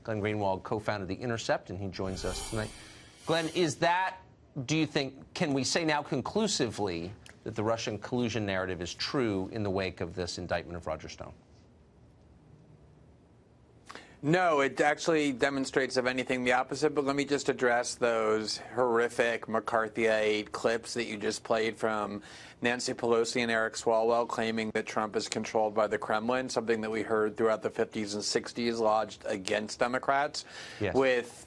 Glenn Greenwald co-founded The Intercept, and he joins us tonight. Glenn, do you think, can we say now conclusively that the Russian collusion narrative is true in the wake of this indictment of Roger Stone? No, it actually demonstrates, if anything, the opposite. But let me just address those horrific McCarthyite clips that you just played from Nancy Pelosi and Eric Swalwell claiming that Trump is controlled by the Kremlin, something that we heard throughout the 50s and 60s lodged against Democrats, yes, with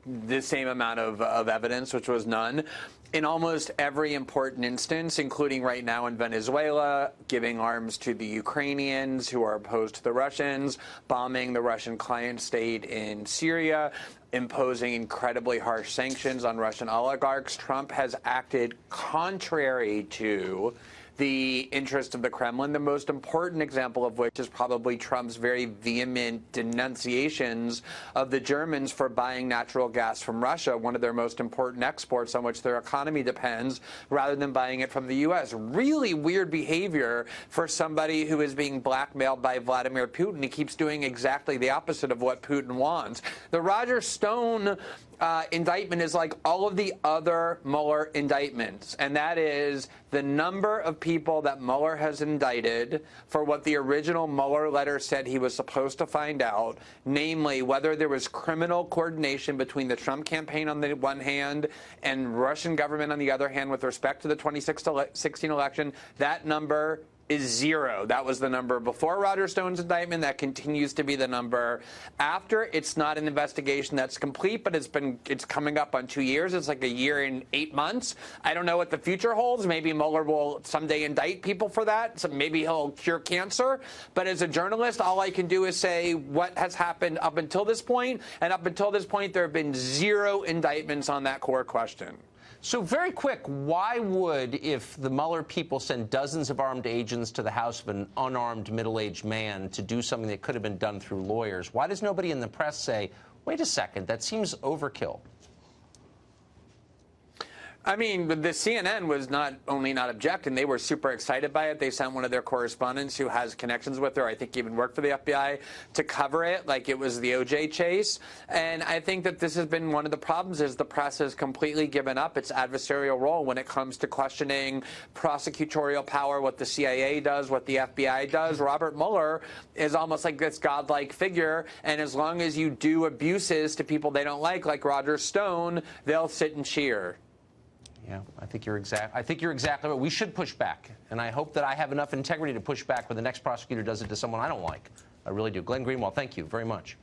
the same amount of evidence, which was none. In almost every important instance, including right now in Venezuela, giving arms to the Ukrainians who are opposed to the Russians, bombing the Russian client state in Syria, imposing incredibly harsh sanctions on Russian oligarchs, Trump has acted contrary to the interest of the Kremlin, the most important example of which is probably Trump's very vehement denunciations of the Germans for buying natural gas from Russia, one of their most important exports on which their economy depends, rather than buying it from the U.S. Really weird behavior for somebody who is being blackmailed by Vladimir Putin. He keeps doing exactly the opposite of what Putin wants. The Roger Stone indictment is like all of the other Mueller indictments, and that is the number of people that Mueller has indicted for what the original Mueller letter said he was supposed to find out, namely whether there was criminal coordination between the Trump campaign on the one hand and Russian government on the other hand with respect to the 2016 election. That number is 0. That was the number before Roger Stone's indictment. That continues to be the number after. It's not an investigation that's complete, but it's coming up on 2 years. It's like a year and 8 months. I don't know what the future holds. Maybe Mueller will someday indict people for that. So maybe he'll cure cancer. But as a journalist, all I can do is say what has happened up until this point. And up until this point, there have been 0 indictments on that core question. So very quick, why would, if the Mueller people send dozens of armed agents to the house of an unarmed middle-aged man to do something that could have been done through lawyers, why does nobody in the press say, wait a second, that seems overkill? I mean, the CNN was not only not objecting, they were super excited by it. They sent one of their correspondents who has connections with her, I think even worked for the FBI, to cover it like it was the OJ chase. And I think that this has been one of the problems is the press has completely given up its adversarial role when it comes to questioning prosecutorial power, what the CIA does, what the FBI does. Robert Mueller is almost like this godlike figure, and as long as you do abuses to people they don't like Roger Stone, they'll sit and cheer. Yeah, I think you're exactly right. We should push back, and I hope that I have enough integrity to push back when the next prosecutor does it to someone I don't like. I really do. Glenn Greenwald, thank you very much.